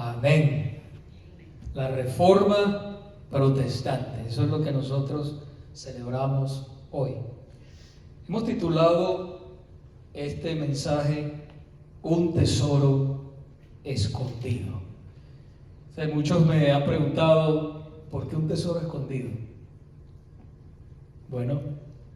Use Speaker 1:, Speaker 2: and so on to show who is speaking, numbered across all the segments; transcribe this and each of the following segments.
Speaker 1: Amén. La Reforma Protestante, eso es lo que nosotros celebramos hoy. Hemos titulado este mensaje Un tesoro escondido. O sea, muchos me han preguntado, ¿por qué un tesoro escondido? Bueno,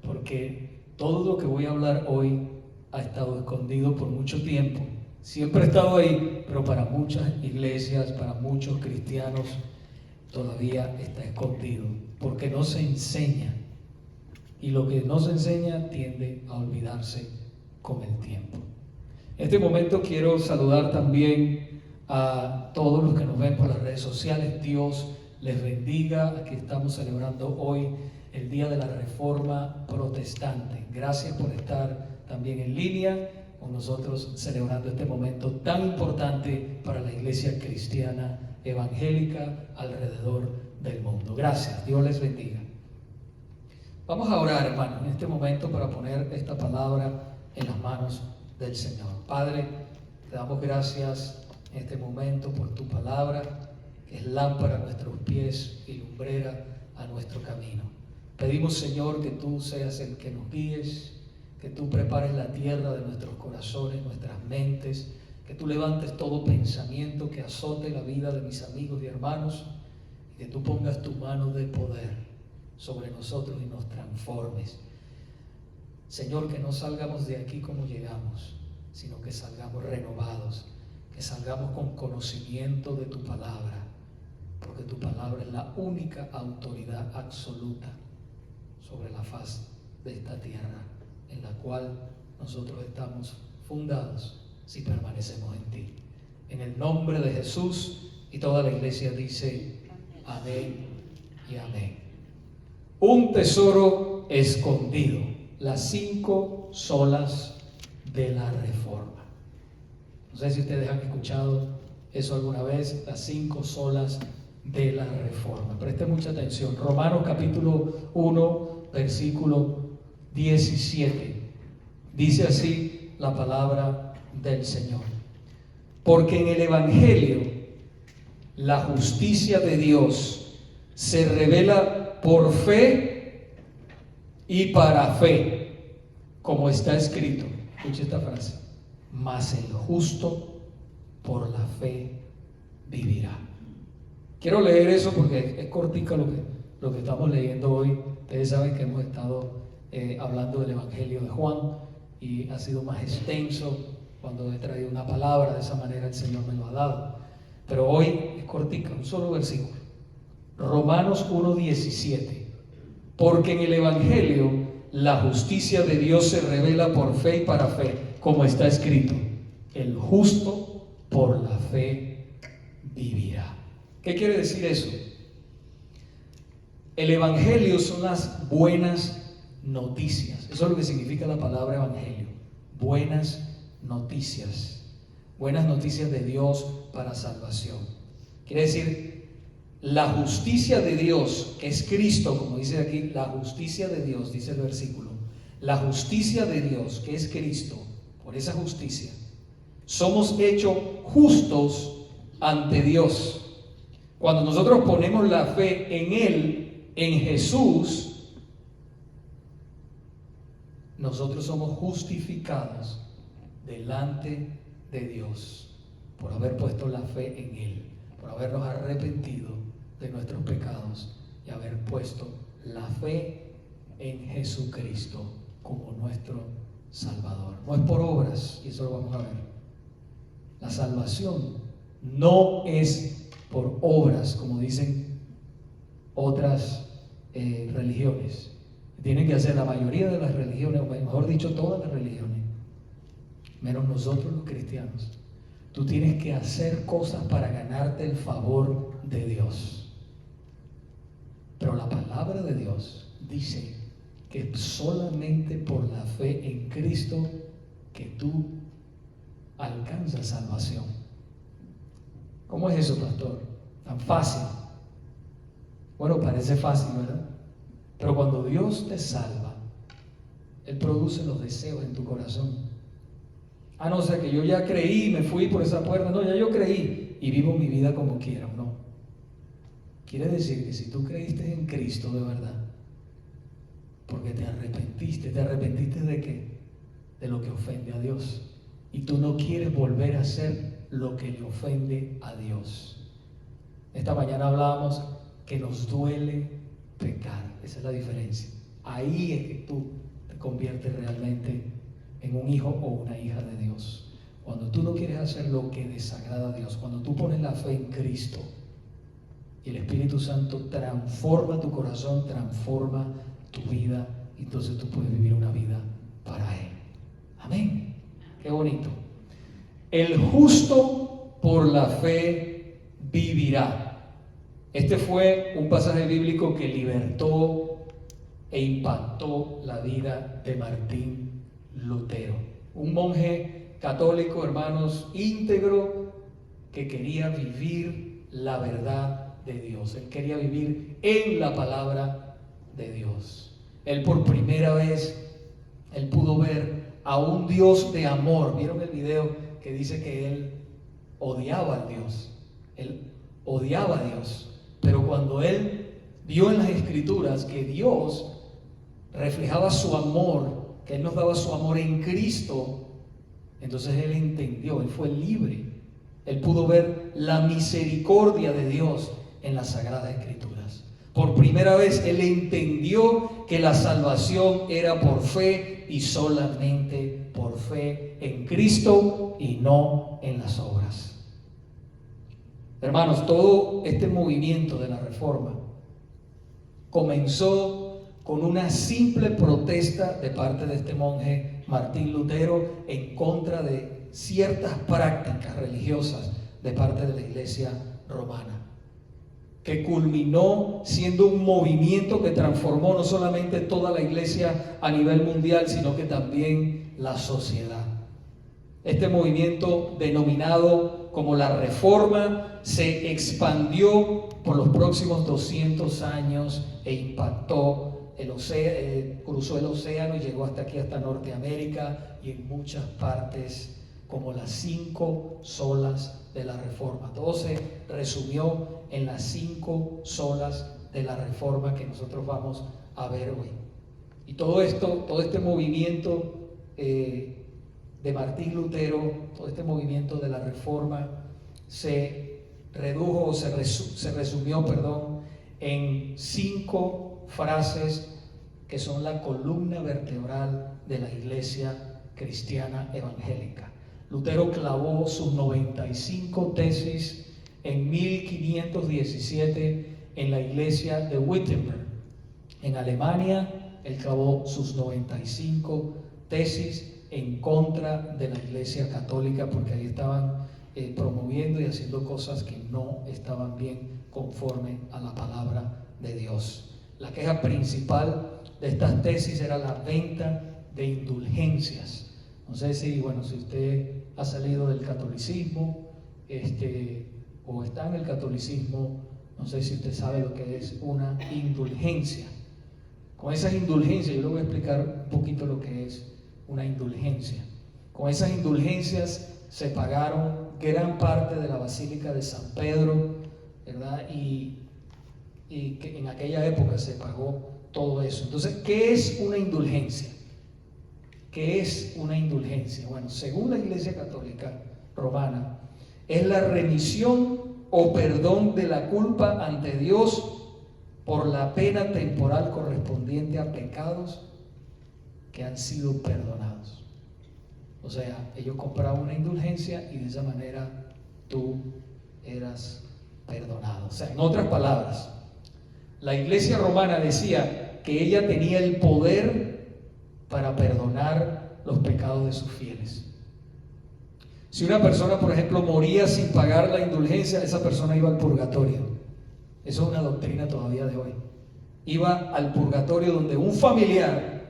Speaker 1: porque todo lo que voy a hablar hoy ha estado escondido por mucho tiempo. Siempre ha estado ahí, pero para muchas iglesias, para muchos cristianos, todavía está escondido, porque no se enseña. Y lo que no se enseña tiende a olvidarse con el tiempo. En este momento quiero saludar también a todos los que nos ven por las redes sociales. Dios les bendiga. Aquí estamos celebrando hoy el Día de la Reforma Protestante. Gracias por estar también en línea con nosotros celebrando este momento tan importante para la iglesia cristiana evangélica alrededor del mundo. Gracias, Dios les bendiga. Vamos a orar, hermanos, en este momento para poner esta palabra en las manos del Señor. Padre, te damos gracias en este momento por tu palabra, que es lámpara a nuestros pies y lumbrera a nuestro camino. Pedimos, Señor, que tú seas el que nos guíes, que tú prepares la tierra de nuestros corazones, nuestras mentes, que tú levantes todo pensamiento que azote la vida de mis amigos y hermanos, y que tú pongas tu mano de poder sobre nosotros y nos transformes. Señor, que no salgamos de aquí como llegamos, sino que salgamos renovados, que salgamos con conocimiento de tu palabra, porque tu palabra es la única autoridad absoluta sobre la faz de esta tierra, en la cual nosotros estamos fundados si permanecemos en ti. En el nombre de Jesús, y toda la iglesia dice amén y amén. Un tesoro escondido, las 5 solas de la Reforma. No sé si ustedes han escuchado eso alguna vez, las 5 solas de la Reforma. Presten mucha atención. Romanos capítulo 1, versículo 17. Dice así la palabra del Señor. Porque en el Evangelio la justicia de Dios se revela por fe y para fe, como está escrito. Escuche esta frase: mas el justo por la fe vivirá. Quiero leer eso porque es cortica lo que estamos leyendo hoy. Ustedes saben que hemos estado hablando del Evangelio de Juan y ha sido más extenso cuando he traído una palabra. De esa manera el Señor me lo ha dado, pero hoy es cortica, un solo versículo. Romanos 1:17. Porque en el Evangelio la justicia de Dios se revela por fe y para fe, como está escrito: el justo por la fe vivirá. ¿Qué quiere decir eso? El Evangelio son las buenas noticias. Eso es lo que significa la palabra Evangelio. Buenas noticias. Buenas noticias de Dios para salvación. Quiere decir, la justicia de Dios, que es Cristo, como dice aquí, la justicia de Dios, dice el versículo. La justicia de Dios, que es Cristo, por esa justicia, somos hechos justos ante Dios. Cuando nosotros ponemos la fe en Él, en Jesús, nosotros somos justificados delante de Dios por haber puesto la fe en Él, por habernos arrepentido de nuestros pecados y haber puesto la fe en Jesucristo como nuestro Salvador. No es por obras, y eso lo vamos a ver. La salvación no es por obras, como dicen otras religiones. Tienen que hacer la mayoría de las religiones, o mejor dicho, todas las religiones, menos nosotros los cristianos. Tú tienes que hacer cosas para ganarte el favor de Dios. Pero la palabra de Dios dice que solamente por la fe en Cristo que tú alcanzas salvación. ¿Cómo es eso, pastor? Tan fácil. Bueno, parece fácil, ¿verdad? Pero cuando Dios te salva, Él produce los deseos en tu corazón. No sé, que yo ya creí, me fui por esa puerta. No, ya yo creí. y vivo mi vida como quiera. No. Quiere decir que si tú creíste en Cristo de verdad, porque ¿te arrepentiste de qué? De lo que ofende a Dios. Y tú no quieres volver a hacer lo que le ofende a Dios. Esta mañana hablábamos que nos duele pecar. Esa es la diferencia. Ahí es que tú te conviertes realmente en un hijo o una hija de Dios. Cuando tú no quieres hacer lo que desagrada a Dios, cuando tú pones la fe en Cristo y el Espíritu Santo transforma tu corazón, transforma tu vida, entonces tú puedes vivir una vida para Él. Amén. Qué bonito. El justo por la fe vivirá. Este fue un pasaje bíblico que libertó e impactó la vida de Martín Lutero, un monje católico, hermanos, íntegro, que quería vivir la verdad de Dios. Él quería vivir en la palabra de Dios. Él por primera vez, él pudo ver a un Dios de amor. ¿Vieron el video que dice que él odiaba a Dios? Él odiaba a Dios. Pero cuando él vio en las Escrituras que Dios reflejaba su amor, que Él nos daba su amor en Cristo, entonces él entendió, él fue libre. Él pudo ver la misericordia de Dios en las Sagradas Escrituras. Por primera vez él entendió que la salvación era por fe y solamente por fe en Cristo y no en las obras. Hermanos, todo este movimiento de la Reforma comenzó con una simple protesta de parte de este monje Martín Lutero en contra de ciertas prácticas religiosas de parte de la Iglesia romana, que culminó siendo un movimiento que transformó no solamente toda la Iglesia a nivel mundial, sino que también la sociedad. Este movimiento, denominado como la Reforma, se expandió por los próximos 200 años e impactó cruzó el océano y llegó hasta aquí, hasta Norteamérica, y en muchas partes como las 5 solas de la Reforma. Todo se resumió en las 5 solas de la Reforma que nosotros vamos a ver hoy. Y todo este movimiento de Martín Lutero, todo este movimiento de la Reforma se redujo, se resumió, en 5 frases que son la columna vertebral de la Iglesia cristiana evangélica. Lutero clavó sus 95 tesis en 1517 en la iglesia de Wittenberg. En Alemania, él clavó sus 95 tesis en contra de la Iglesia católica, porque ahí estaban promoviendo y haciendo cosas que no estaban bien conforme a la palabra de Dios. La queja principal de estas tesis era la venta de indulgencias. No sé si usted ha salido del catolicismo o está en el catolicismo, no sé si usted sabe lo que es una indulgencia. Con esas indulgencias, yo le voy a explicar un poquito lo que es una indulgencia. Con esas indulgencias se pagaron gran parte de la Basílica de San Pedro, ¿verdad? Y que en aquella época se pagó todo eso. Entonces, ¿qué es una indulgencia? ¿Qué es una indulgencia? Bueno, según la Iglesia Católica Romana, es la remisión o perdón de la culpa ante Dios por la pena temporal correspondiente a pecados que han sido perdonados. O sea, ellos compraban una indulgencia y de esa manera tú eras perdonado. O sea, en otras palabras, la Iglesia romana decía que ella tenía el poder para perdonar los pecados de sus fieles. Si una persona, por ejemplo, moría sin pagar la indulgencia, esa persona iba al purgatorio. Eso es una doctrina todavía de hoy. Iba al purgatorio, donde un familiar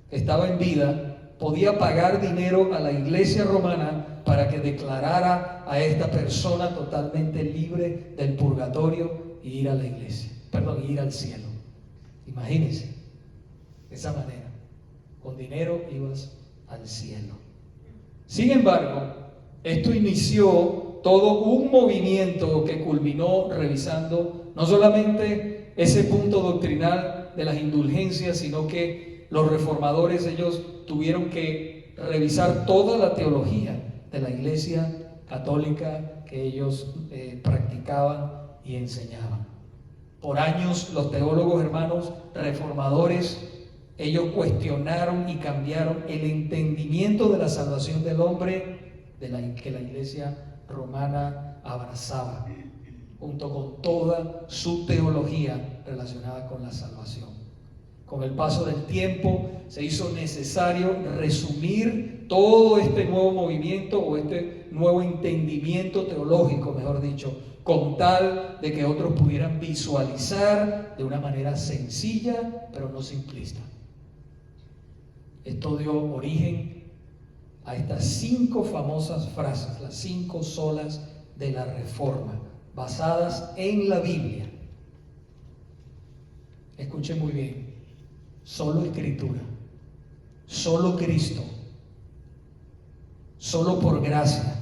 Speaker 1: que estaba en vida podía pagar dinero a la Iglesia romana para que declarara a esta persona totalmente libre del purgatorio y ir a la iglesia, ir al cielo. Imagínense, de esa manera, con dinero ibas al cielo. Sin embargo, esto inició todo un movimiento que culminó revisando no solamente ese punto doctrinal de las indulgencias, sino que los reformadores, ellos tuvieron que revisar toda la teología de la Iglesia católica que ellos practicaban y enseñaban. Por años los teólogos, hermanos, reformadores, ellos cuestionaron y cambiaron el entendimiento de la salvación del hombre que la Iglesia romana abrazaba, junto con toda su teología relacionada con la salvación. Con el paso del tiempo se hizo necesario resumir todo este nuevo movimiento o este nuevo entendimiento teológico, mejor dicho, con tal de que otros pudieran visualizar de una manera sencilla, pero no simplista. Esto dio origen a estas 5 famosas frases, las 5 solas de la Reforma, basadas en la Biblia. Escuchen muy bien: solo Escritura, solo Cristo, solo por gracia,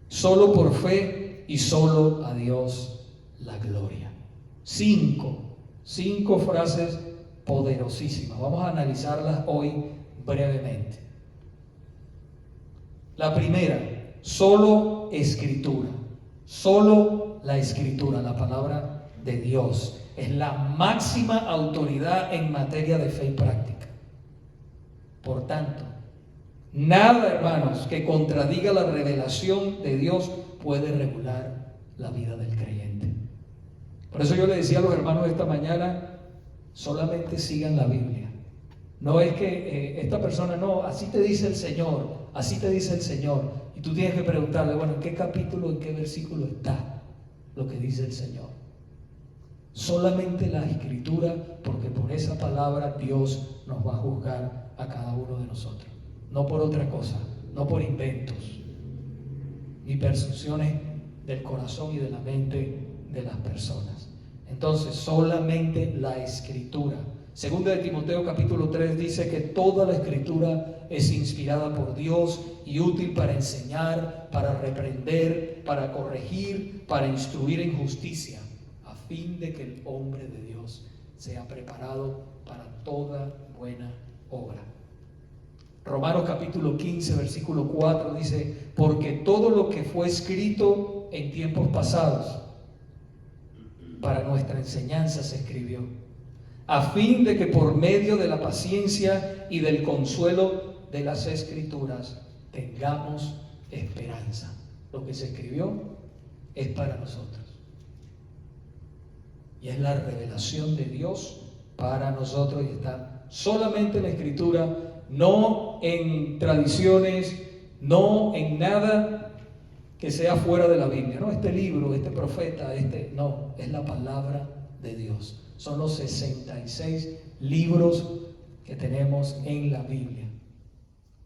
Speaker 1: solo por fe y solo a Dios la gloria. 5 frases poderosísimas. Vamos a analizarlas hoy brevemente. La primera: solo Escritura. Solo la Escritura, la palabra de Dios, es la máxima autoridad en materia de fe y práctica. Por tanto, nada, hermanos, que contradiga la revelación de Dios puede regular la vida del creyente. Por eso yo le decía a los hermanos esta mañana: solamente sigan la Biblia. No es que esta persona, no, así te dice el Señor, así te dice el Señor. Y tú tienes que preguntarle, bueno, ¿en qué capítulo, en qué versículo está lo que dice el Señor? Solamente la Escritura, porque por esa palabra Dios nos va a juzgar a cada uno de nosotros. No por otra cosa, no por inventos, ni percepciones del corazón y de la mente de las personas. Entonces, solamente la Escritura. Segunda de Timoteo capítulo 3 dice que toda la Escritura es inspirada por Dios y útil para enseñar, para reprender, para corregir, para instruir en justicia, a fin de que el hombre de Dios sea preparado para toda buena obra. Romanos capítulo 15 versículo 4 dice: porque todo lo que fue escrito en tiempos pasados para nuestra enseñanza se escribió, a fin de que por medio de la paciencia y del consuelo de las Escrituras tengamos esperanza. Lo que se escribió es para nosotros y es la revelación de Dios para nosotros, y está solamente en la Escritura, no en tradiciones, no en nada que sea fuera de la Biblia. No, este libro, este profeta, no, es la palabra de Dios. Son los 66 libros que tenemos en la Biblia.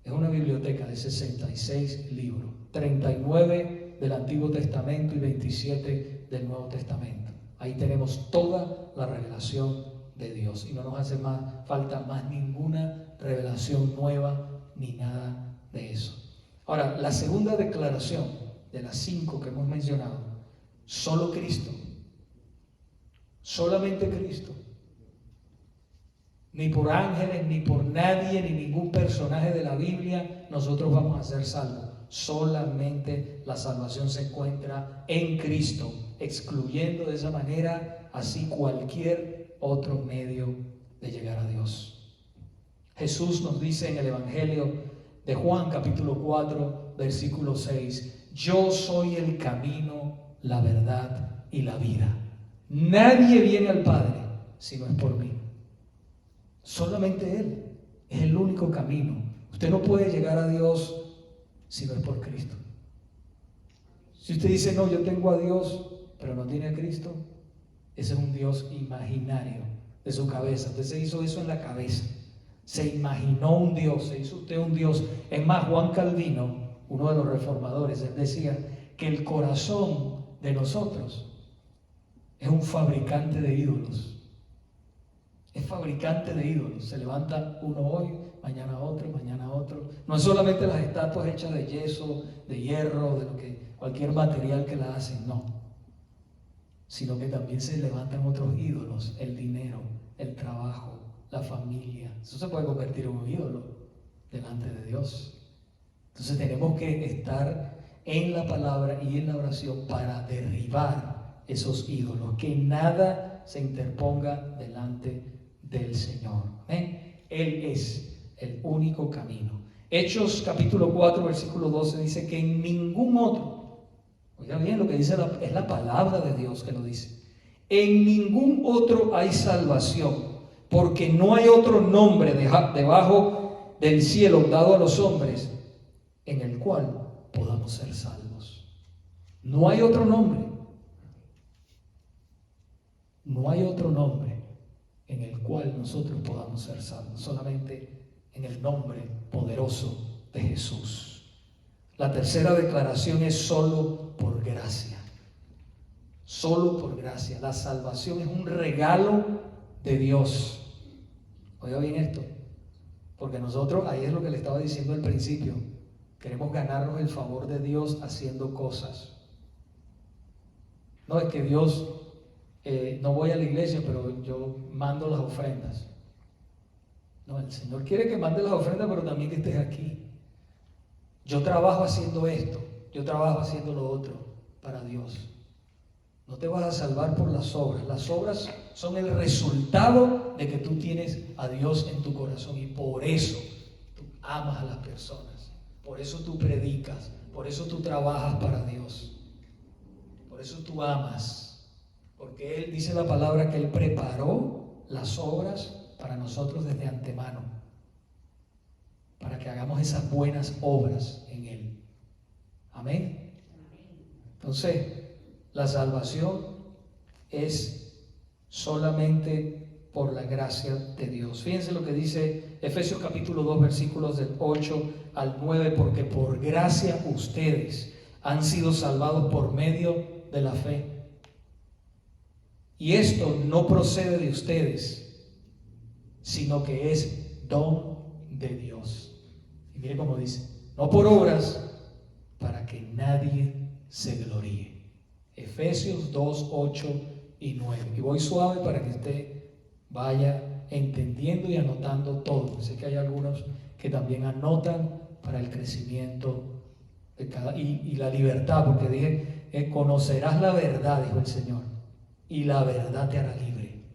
Speaker 1: Es una biblioteca de 66 libros, 39 del Antiguo Testamento y 27 del Nuevo Testamento. Ahí tenemos toda la revelación de Dios y no nos hace falta más ninguna revelación nueva ni nada de eso. Ahora, la segunda declaración de las 5 que hemos mencionado: solo Cristo, solamente Cristo. Ni por ángeles, ni por nadie, ni ningún personaje de la Biblia nosotros vamos a ser salvos. Solamente la salvación se encuentra en Cristo, excluyendo de esa manera así cualquier otro medio de llegar a Dios. Jesús nos dice en el Evangelio de Juan capítulo 4 versículo 6: yo soy el camino, la verdad y la vida. Nadie viene al Padre si no es por mí. Solamente Él es el único camino. Usted no puede llegar a Dios si no es por Cristo. Si usted dice, no, yo tengo a Dios, pero no tiene a Cristo, ese es un Dios imaginario de su cabeza. Usted se hizo eso en la cabeza. Se imaginó un Dios, se hizo usted un Dios. Es más, Juan Calvino, uno de los reformadores, él decía que el corazón de nosotros es un fabricante de ídolos. Es fabricante de ídolos. Se levanta uno hoy, mañana otro, mañana otro. No es solamente las estatuas hechas de yeso, de hierro, de lo que cualquier material que la hacen, no. Sino que también se levantan otros ídolos, el dinero, el trabajo, la familia. Eso se puede convertir en un ídolo delante de Dios. Entonces tenemos que estar en la palabra y en la oración para derribar esos ídolos, que nada se interponga delante del Señor. ¿Amén? Él es el único camino. Hechos capítulo 4 versículo 12 dice que en ningún otro, oiga bien lo que dice, es la palabra de Dios que lo dice, en ningún otro hay salvación, porque no hay otro nombre debajo del cielo dado a los hombres en el cual podamos ser salvos. No hay otro nombre. No hay otro nombre en el cual nosotros podamos ser salvos, solamente en el nombre poderoso de Jesús. La tercera declaración es solo por gracia. Solo por gracia. La salvación es un regalo de Dios. Oiga bien esto, porque nosotros, ahí es lo que le estaba diciendo al principio, queremos ganarnos el favor de Dios haciendo cosas. No es que Dios, no voy a la iglesia, pero yo mando las ofrendas. No, el Señor quiere que mande las ofrendas, pero también que estés aquí. Yo trabajo haciendo esto, yo trabajo haciendo lo otro para Dios. No te vas a salvar por las obras. Las obras son el resultado de que tú tienes a Dios en tu corazón, y por eso tú amas a las personas, por eso tú predicas, por eso tú trabajas para Dios, por eso tú amas, porque Él dice la palabra que Él preparó las obras para nosotros desde antemano, para que hagamos esas buenas obras en Él. Amén. Entonces, la salvación es solamente por la gracia de Dios. Fíjense lo que dice Efesios capítulo 2 versículos del 8 al 9, porque por gracia ustedes han sido salvados por medio de la fe. Y esto no procede de ustedes, sino que es don de Dios. Y mire cómo dice, no por obras, para que nadie se gloríe. Efesios 2, 8 y 9. Y voy suave para que usted vaya entendiendo y anotando todo. Sé que hay algunos que también anotan para el crecimiento de cada, y la libertad, porque dije, conocerás la verdad, dijo el Señor, y la verdad te hará libre.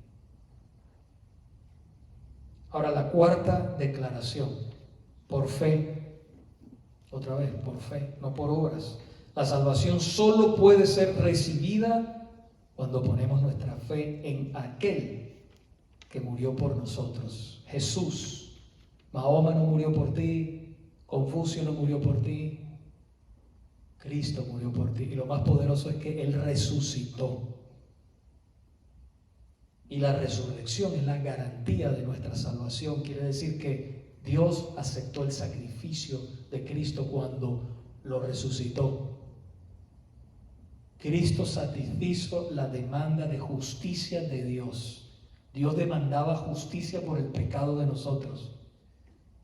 Speaker 1: Ahora, la cuarta declaración, por fe, otra vez, por fe, no por obras. La salvación solo puede ser recibida cuando ponemos nuestra fe en aquel que murió por nosotros, Jesús. Mahoma no murió por ti, Confucio no murió por ti, Cristo murió por ti. Y lo más poderoso es que Él resucitó. Y la resurrección es la garantía de nuestra salvación. Quiere decir que Dios aceptó el sacrificio de Cristo cuando lo resucitó. Cristo satisfizo la demanda de justicia de Dios. Dios demandaba justicia por el pecado de nosotros.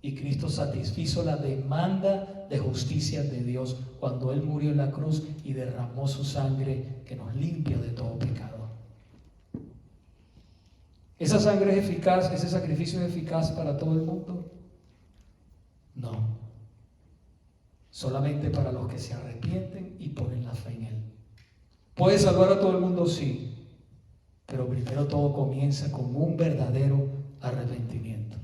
Speaker 1: Y Cristo satisfizo la demanda de justicia de Dios cuando Él murió en la cruz y derramó su sangre que nos limpia de todo pecado. ¿Esa sangre es eficaz? ¿Ese sacrificio es eficaz para todo el mundo? No. Solamente para los que se arrepienten y ponen la fe en Él. ¿Puede salvar a todo el mundo? Sí. Pero primero todo comienza con un verdadero arrepentimiento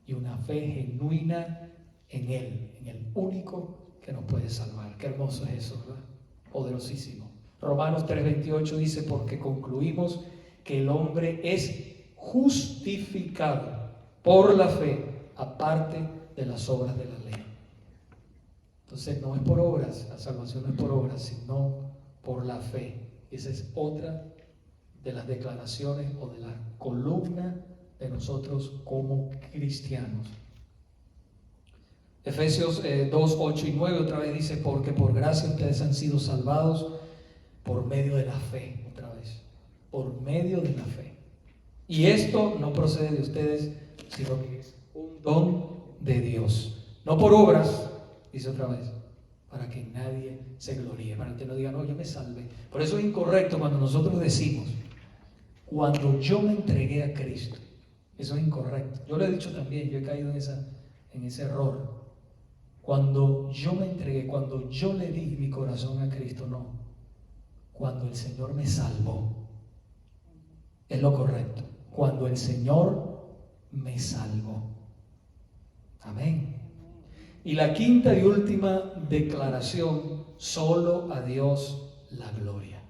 Speaker 1: y una fe genuina en Él, en el único que nos puede salvar. Qué hermoso es eso, ¿verdad? Poderosísimo. Romanos 3:28 dice, porque concluimos que el hombre es justificado por la fe, aparte de las obras de la ley. Entonces no es por obras, la salvación no es por obras, sino por la fe. Esa es otra de las declaraciones o de la columna de nosotros como cristianos. Efesios 2, 8 y 9 otra vez dice, porque por gracia ustedes han sido salvados por medio de la fe, otra vez, por medio de la fe. Y esto no procede de ustedes, sino que es un don de Dios. No por obras, dice otra vez, para que nadie se gloríe, para que no diga, no, yo me salvé. Por eso es incorrecto cuando nosotros decimos, cuando yo me entregué a Cristo. Eso es incorrecto. Yo lo he dicho también, yo he caído en ese error. Cuando yo me entregué, cuando yo le di mi corazón a Cristo, no. Cuando el Señor me salvó. Es lo correcto. Cuando el Señor me salvó. Amén. Y la quinta y última declaración, solo a Dios la gloria.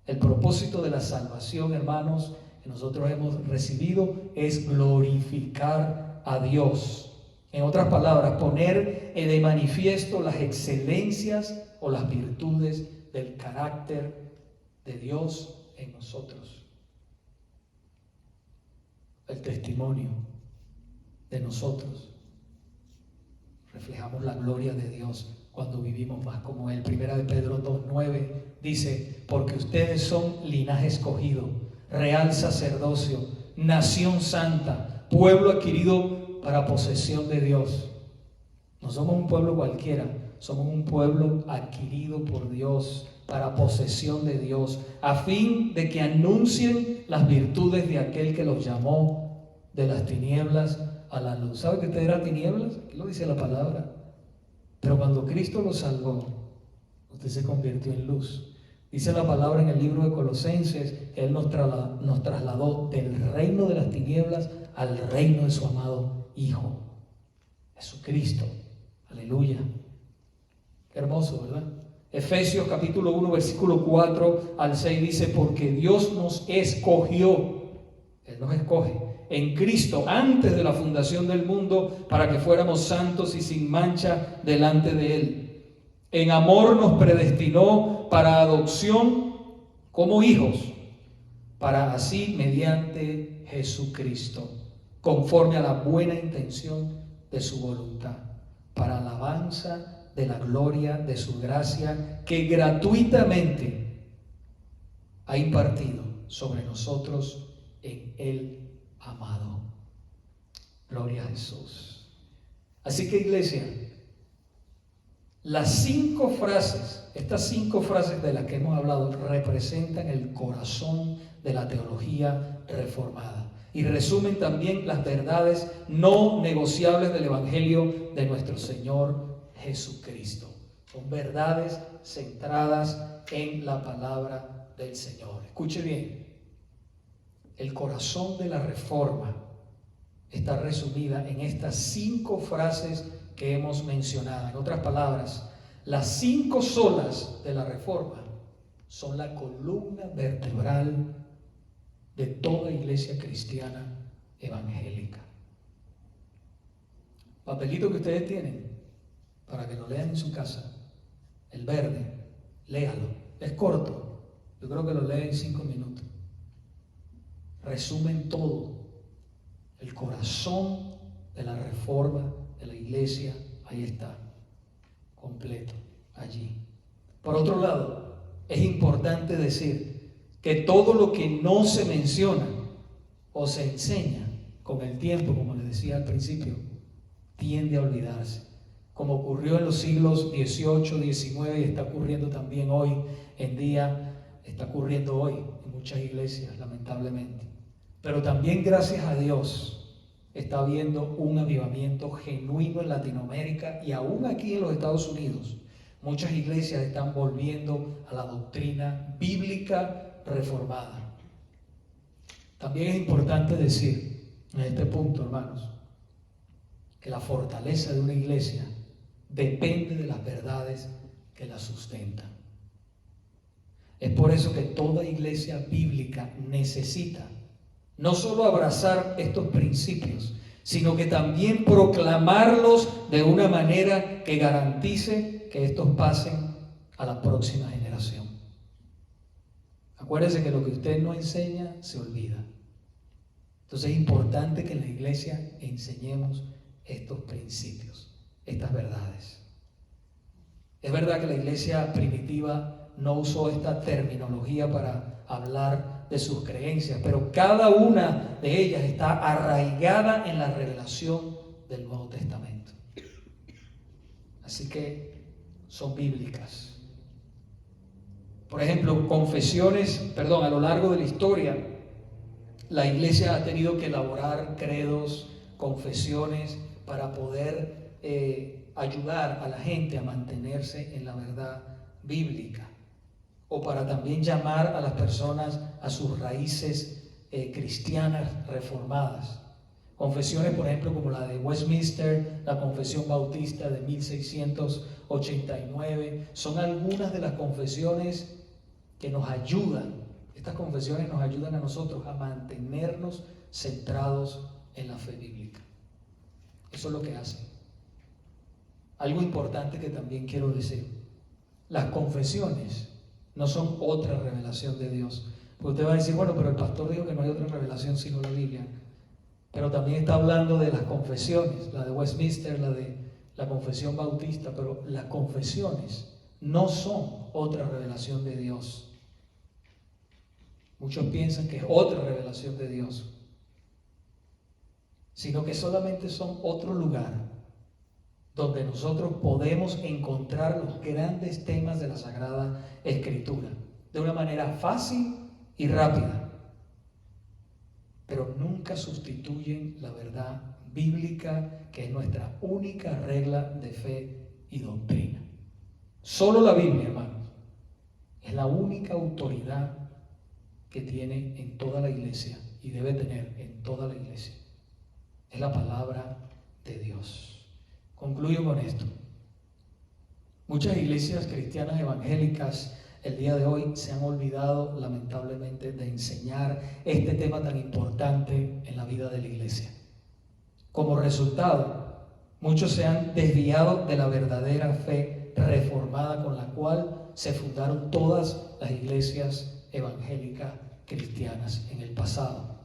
Speaker 1: El propósito de la salvación, hermanos, que nosotros hemos recibido es glorificar a Dios. En otras palabras, poner de manifiesto las excelencias o las virtudes del carácter de Dios en nosotros. El testimonio de nosotros. Reflejamos la gloria de Dios cuando vivimos más como Él. Primera de Pedro 2:9 dice, porque ustedes son linaje escogido, real sacerdocio, nación santa, pueblo adquirido para posesión de Dios. No somos un pueblo cualquiera, somos un pueblo adquirido por Dios para posesión de Dios, a fin de que anuncien las virtudes de aquel que los llamó de las tinieblas a la luz. ¿Sabe que usted era tinieblas? Aquí lo dice la palabra. Pero cuando Cristo lo salvó, usted se convirtió en luz. Dice la palabra en el libro de Colosenses que Él nos trasladó del reino de las tinieblas al reino de su amado Hijo, Jesucristo. Aleluya. Qué hermoso, ¿verdad? Efesios capítulo 1, versículo 4 al 6 dice, porque Dios nos escogió, Él nos escoge, en Cristo antes de la fundación del mundo para que fuéramos santos y sin mancha delante de Él. En amor nos predestinó para adopción como hijos, para así mediante Jesucristo, conforme a la buena intención de su voluntad, para alabanza de la gloria de su gracia que gratuitamente ha impartido sobre nosotros en el amado. Gloria a Jesús. Así que, iglesia, las 5 frases, estas 5 frases de las que hemos hablado, representan el corazón de la teología reformada y resumen también las verdades no negociables del Evangelio de nuestro Señor Jesucristo. Son verdades centradas en la palabra del Señor. Escuche bien, el corazón de la reforma está resumida en estas 5 frases que hemos mencionado. En otras palabras, las 5 solas de la reforma son la columna vertebral de toda iglesia cristiana evangélica. Papelito que ustedes tienen para que lo lean en su casa, el verde, léalo, es corto, yo creo que lo leen en 5 minutos. Resumen todo, el corazón de la reforma de la iglesia, ahí está, completo, allí. Por otro lado, es importante decir que todo lo que no se menciona o se enseña con el tiempo, como les decía al principio, tiende a olvidarse, como ocurrió en los siglos XVIII, XIX y está ocurriendo también hoy en día, está ocurriendo hoy en muchas iglesias, lamentablemente. Pero también, gracias a Dios, está habiendo un avivamiento genuino en Latinoamérica y aún aquí en los Estados Unidos. Muchas iglesias están volviendo a la doctrina bíblica reformada. También es importante decir en este punto, hermanos, que la fortaleza de una iglesia depende de las verdades que la sustentan. Es por eso que toda iglesia bíblica necesita no solo abrazar estos principios, sino que también proclamarlos de una manera que garantice que estos pasen a la próxima generación. Acuérdense que lo que usted no enseña se olvida. Entonces es importante que en la iglesia enseñemos estos principios, estas verdades. Es verdad que la iglesia primitiva no usó esta terminología para hablar de sus creencias, pero cada una de ellas está arraigada en la revelación del Nuevo Testamento. Así que son bíblicas. Por ejemplo, a lo largo de la historia, la iglesia ha tenido que elaborar credos, confesiones, para poder ayudar a la gente a mantenerse en la verdad bíblica, o para también llamar a las personas a sus raíces cristianas reformadas. Confesiones, por ejemplo, como la de Westminster, la Confesión Bautista de 1689, son algunas de las confesiones que nos ayudan. Estas confesiones nos ayudan a nosotros a mantenernos centrados en la fe bíblica. Eso es lo que hacen. Algo importante que también quiero decir: las confesiones no son otra revelación de Dios. Porque usted va a decir, bueno, pero el pastor dijo que no hay otra revelación sino la Biblia. Pero también está hablando de las confesiones, la de Westminster, la de la Confesión Bautista, pero las confesiones no son otra revelación de Dios. Muchos piensan que es otra revelación de Dios, sino que solamente son otro lugar donde nosotros podemos encontrar los grandes temas de la Sagrada Escritura de una manera fácil y rápida, pero nunca sustituyen la verdad bíblica, que es nuestra única regla de fe y doctrina. Solo la Biblia, hermanos, es la única autoridad que tiene en toda la iglesia y debe tener en toda la iglesia. Es la palabra de Dios. Concluyo con esto. Muchas iglesias cristianas evangélicas el día de hoy se han olvidado, lamentablemente, de enseñar este tema tan importante en la vida de la iglesia. Como resultado, muchos se han desviado de la verdadera fe reformada con la cual se fundaron todas las iglesias evangélicas cristianas en el pasado.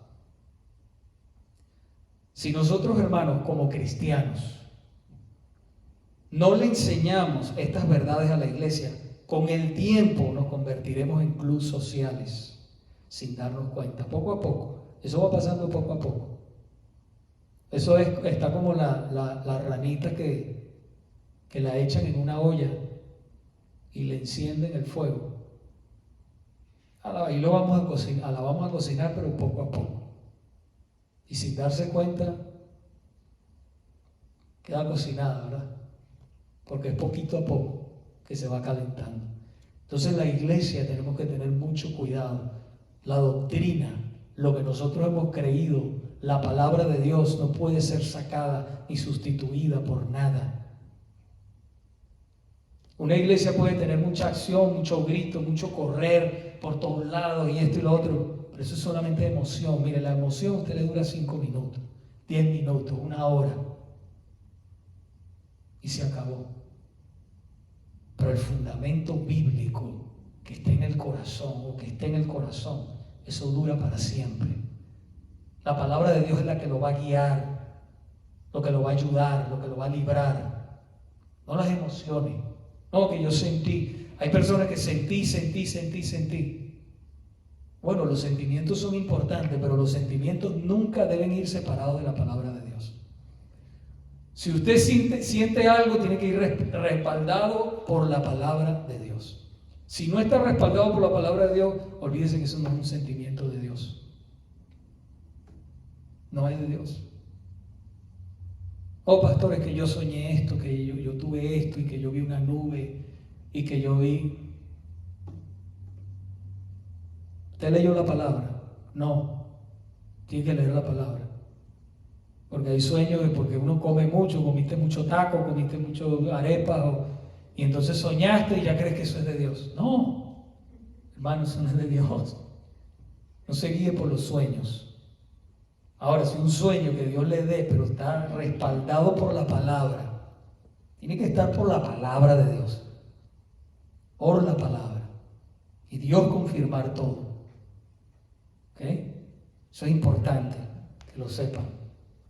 Speaker 1: Si nosotros, hermanos, como cristianos, no le enseñamos estas verdades a la iglesia, con el tiempo nos convertiremos en clubes sociales sin darnos cuenta, poco a poco. Eso va pasando poco a poco. Eso está como la ranita que la echan en una olla y le encienden el fuego. Ahí la vamos a cocinar, pero poco a poco. Y sin darse cuenta, queda cocinada, ¿verdad? Porque es poquito a poco que se va calentando. Entonces, la iglesia tenemos que tener mucho cuidado. La doctrina, lo que nosotros hemos creído, la palabra de Dios no puede ser sacada ni sustituida por nada. Una iglesia puede tener mucha acción, mucho grito, mucho correr por todos lados y esto y lo otro, pero eso es solamente emoción. Mire, la emoción a usted le dura 5 minutos, 10 minutos, 1 hora y se acabó. Pero el fundamento bíblico que esté en el corazón o que esté en el corazón, eso dura para siempre. La palabra de Dios es la que lo va a guiar, lo que lo va a ayudar, lo que lo va a librar, no las emociones. No, que yo sentí. Hay personas que sentí. Bueno, los sentimientos son importantes, pero los sentimientos nunca deben ir separados de la palabra de Dios. Si usted siente algo, tiene que ir respaldado por la palabra de Dios. Si no está respaldado por la palabra de Dios, olvídese que eso no es un sentimiento de Dios. No es de Dios. Oh, pastor, es que yo soñé esto, que yo tuve esto, y que yo vi una nube, y que yo vi... ¿Usted leyó la palabra? No. Tiene que leer la palabra. Porque hay sueños de porque uno come mucho, comiste mucho taco, comiste mucho arepas, y entonces soñaste y ya crees que eso es de Dios. No, hermano, eso no es de Dios. No se guíe por los sueños. Ahora, si un sueño que Dios le dé, pero está respaldado por la palabra, tiene que estar por la palabra de Dios, por la palabra, y Dios confirmar todo. ¿Ok? Eso es importante que lo sepan.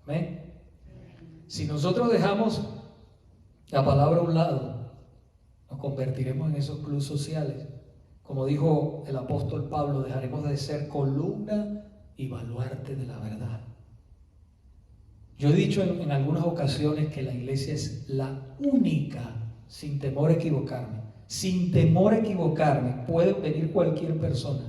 Speaker 1: ¿Amén? Si nosotros dejamos la palabra a un lado, nos convertiremos en esos clubes sociales. Como dijo el apóstol Pablo, dejaremos de ser columna y baluarte de la verdad. Yo he dicho en algunas ocasiones que la iglesia es la única sin temor a equivocarme, sin temor a equivocarme, puede venir cualquier persona,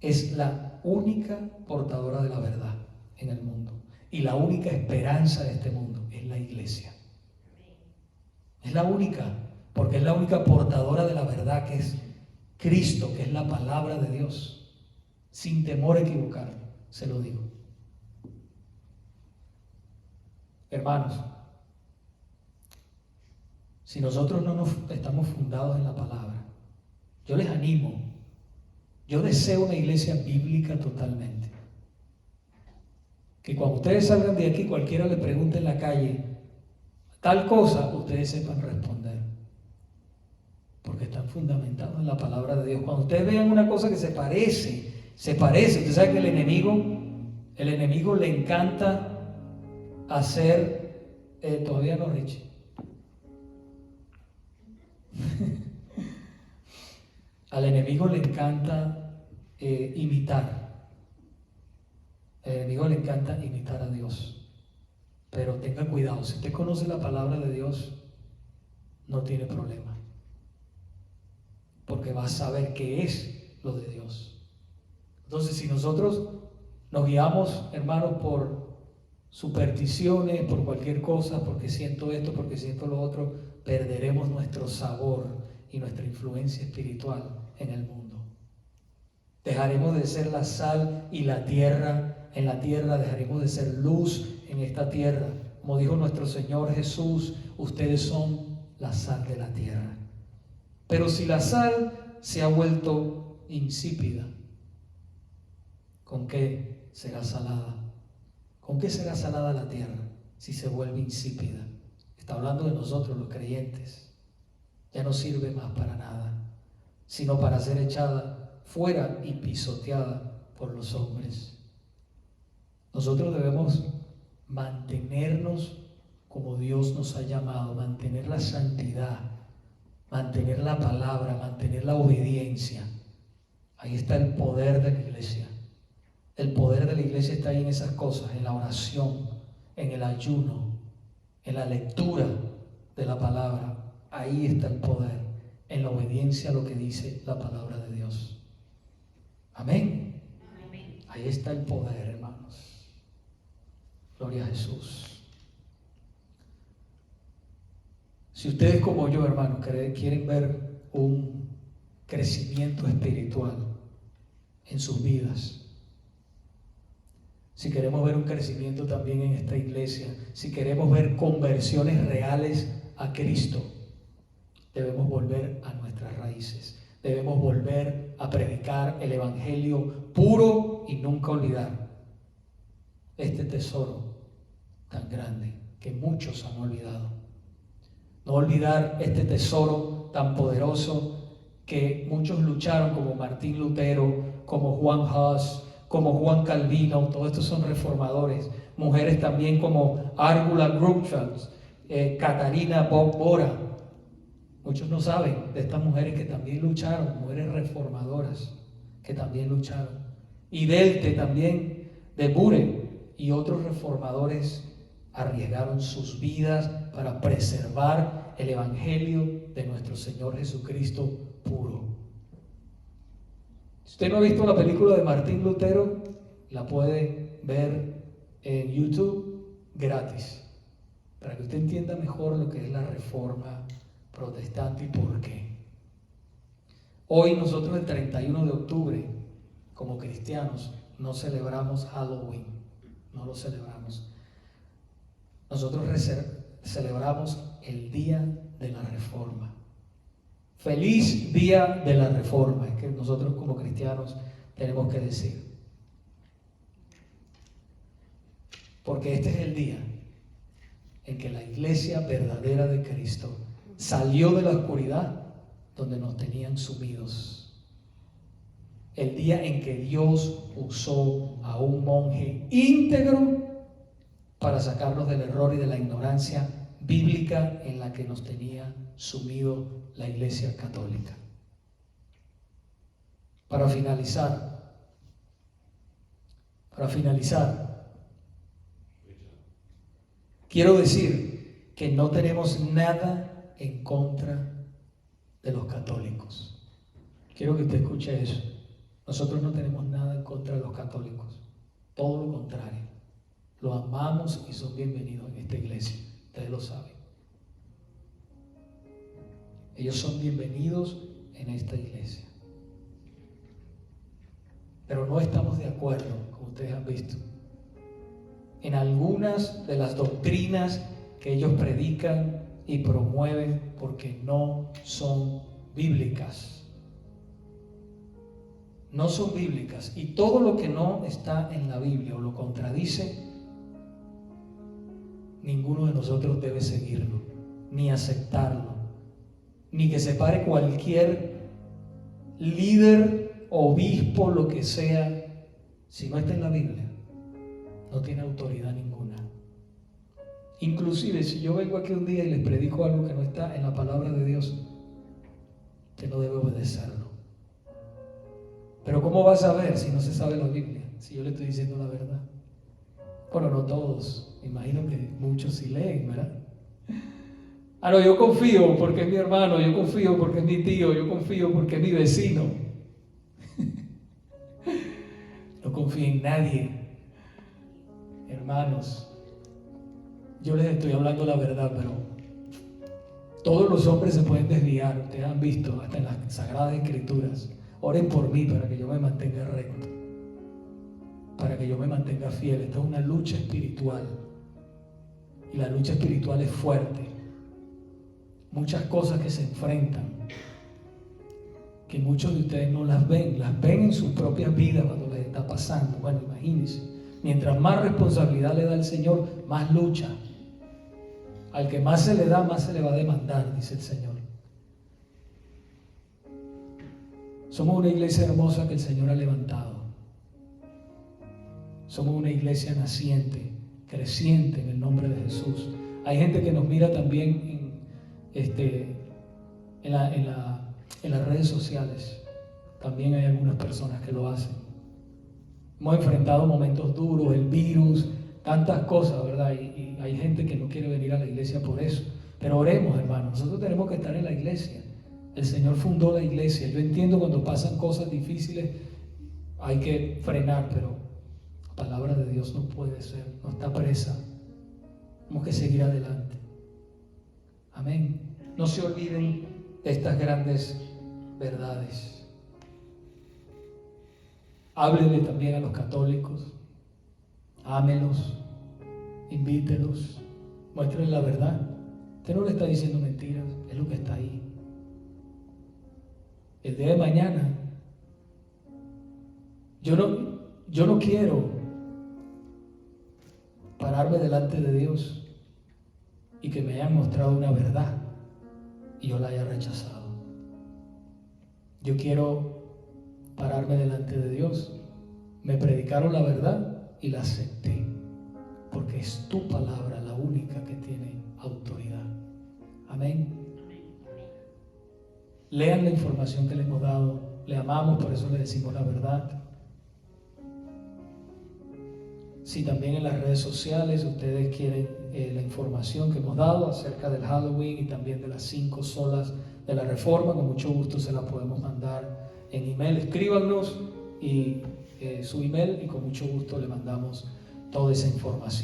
Speaker 1: es la única portadora de la verdad en el mundo. Y la única esperanza de este mundo es la iglesia. Es la única, porque es la única portadora de la verdad, que es Cristo, que es la palabra de Dios. Sin temor a equivocarme, se lo digo. Hermanos, si nosotros no estamos fundados en la palabra, yo les animo, yo deseo una iglesia bíblica totalmente. Que cuando ustedes salgan de aquí, cualquiera le pregunte en la calle tal cosa, ustedes sepan responder. Porque están fundamentados en la palabra de Dios. Cuando ustedes vean una cosa que se parece. Usted sabe que el enemigo le encanta hacer, todavía no, Richie. Al enemigo le encanta imitar. El enemigo le encanta imitar a Dios. Pero tenga cuidado, si usted conoce la palabra de Dios, no tiene problema. Porque va a saber qué es lo de Dios. Entonces, si nosotros nos guiamos, hermanos, por supersticiones, por cualquier cosa, porque siento esto, porque siento lo otro, perderemos nuestro sabor y nuestra influencia espiritual en el mundo. Dejaremos de ser la sal y la tierra en la tierra, dejaremos de ser luz en esta tierra. Como dijo nuestro Señor Jesús, ustedes son la sal de la tierra. Pero si la sal se ha vuelto insípida, ¿con qué será salada? ¿Con qué será salada la tierra si se vuelve insípida? Está hablando de nosotros, los creyentes. Ya no sirve más para nada, sino para ser echada fuera y pisoteada por los hombres. Nosotros debemos mantenernos como Dios nos ha llamado, mantener la santidad, mantener la palabra, mantener la obediencia. Ahí está el poder de la iglesia. El poder de la iglesia está ahí en esas cosas, en la oración, en el ayuno, en la lectura de la palabra. Ahí está el poder, en la obediencia a lo que dice la palabra de Dios. Amén. Ahí está el poder, hermanos. Gloria a Jesús. Si ustedes como yo, hermanos, quieren ver un crecimiento espiritual en sus vidas, si queremos ver un crecimiento también en esta iglesia, si queremos ver conversiones reales a Cristo, debemos volver a nuestras raíces. Debemos volver a predicar el evangelio puro y nunca olvidar este tesoro tan grande que muchos han olvidado. No olvidar este tesoro tan poderoso que muchos lucharon, como Martín Lutero, como Juan Hus, como Juan Calvino. Todos estos son reformadores. Mujeres también como Argula Grubschatz, Catarina Bora. Muchos no saben de estas mujeres que también lucharon, mujeres reformadoras que también lucharon. Y Delte también, de Bure, y otros reformadores arriesgaron sus vidas para preservar el evangelio de nuestro Señor Jesucristo puro. Si usted no ha visto la película de Martín Lutero, la puede ver en YouTube gratis, para que usted entienda mejor lo que es la reforma protestante y por qué. Hoy nosotros el 31 de octubre, como cristianos, no celebramos Halloween, no lo celebramos. Nosotros celebramos el día de la Reforma. Feliz día de la Reforma, es que nosotros como cristianos tenemos que decir. Porque este es el día en que la iglesia verdadera de Cristo salió de la oscuridad donde nos tenían sumidos. El día en que Dios usó a un monje íntegro para sacarnos del error y de la ignorancia bíblica en la que nos tenía sumido la Iglesia Católica. Para finalizar, quiero decir que no tenemos nada en contra de los católicos. Quiero que usted escuche eso. Nosotros no tenemos nada en contra de los católicos. Todo lo contrario. Los amamos y son bienvenidos en esta iglesia. Ustedes lo saben. Ellos son bienvenidos en esta iglesia. Pero no estamos de acuerdo, como ustedes han visto, en algunas de las doctrinas que ellos predican y promueven porque no son bíblicas. No son bíblicas. Y todo lo que no está en la Biblia o lo contradice, ninguno de nosotros debe seguirlo, ni aceptarlo, ni que se pare cualquier líder, obispo, lo que sea. Si no está en la Biblia, no tiene autoridad ninguna. Inclusive si yo vengo aquí un día y les predico algo que no está en la palabra de Dios, usted no debe obedecerlo. Pero ¿cómo va a saber si no se sabe la Biblia? Si yo le estoy diciendo la verdad. Bueno, no todos, me imagino que muchos sí leen, ¿verdad? Ah, no, yo confío porque es mi hermano, yo confío porque es mi tío, yo confío porque es mi vecino. No confío en nadie. Hermanos, yo les estoy hablando la verdad, pero todos los hombres se pueden desviar. Ustedes han visto hasta en las Sagradas Escrituras. Oren por mí para que yo me mantenga recto, para que yo me mantenga fiel. Esta es una lucha espiritual y la lucha espiritual es fuerte. Muchas cosas que se enfrentan, que muchos de ustedes no las ven en sus propias vidas cuando les está pasando. Bueno, imagínense, mientras más responsabilidad le da el Señor, más lucha. Al que más se le da, más se le va a demandar, dice el Señor. Somos una iglesia hermosa que el Señor ha levantado. Somos una iglesia naciente, creciente en el nombre de Jesús. Hay gente que nos mira también en las redes sociales. También hay algunas personas que lo hacen. Hemos enfrentado momentos duros, el virus, tantas cosas, ¿verdad? Y hay gente que no quiere venir a la iglesia por eso. Pero oremos, hermanos. Nosotros tenemos que estar en la iglesia. El Señor fundó la iglesia. Yo entiendo cuando pasan cosas difíciles hay que frenar, pero la palabra de Dios no puede ser, no está presa. Tenemos que seguir adelante. Amén. No se olviden de estas grandes verdades. Háblenle también a los católicos. Ámelos. Invítelos. Muéstrenle la verdad. Usted no le está diciendo mentiras, es lo que está ahí. El día de mañana, yo no quiero pararme delante de Dios y que me hayan mostrado una verdad y yo la haya rechazado. Yo quiero pararme delante de Dios. Me predicaron la verdad y la acepté, porque es tu palabra la única que tiene autoridad. Amén. Lean la información que le hemos dado. Le amamos, por eso le decimos la verdad. Si también en las redes sociales ustedes quieren la información que hemos dado acerca del Halloween y también de las 5 solas de la Reforma, con mucho gusto se la podemos mandar en email. Escríbanos y su email y con mucho gusto le mandamos toda esa información.